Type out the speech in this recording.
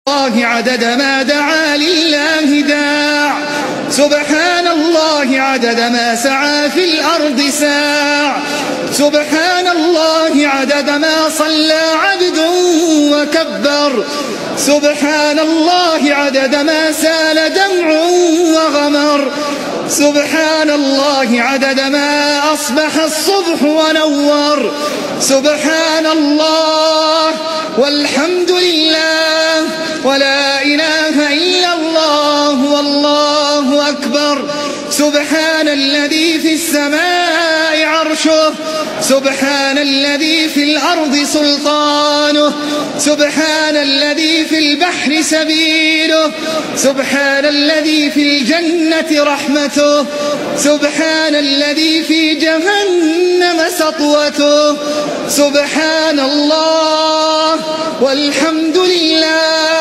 الله عدد ما دعا لله داع، سبحان الله عدد ما سعى في الأرض ساع، سبحان الله عدد ما صلى عبد وكبر، سبحان الله عدد ما سال دمع وغمر، سبحان الله عدد ما أصبح الصبح ونور، سبحان الله والحمد لله ولا إله إلا الله والله أكبر. سبحان الذي في السماء عرشه، سبحان الذي في الأرض سلطانه، سبحان الذي في البحر سبيله، سبحان الذي في الجنة رحمته، سبحان الذي في جهنم سطوته، سبحان الله والحمد لله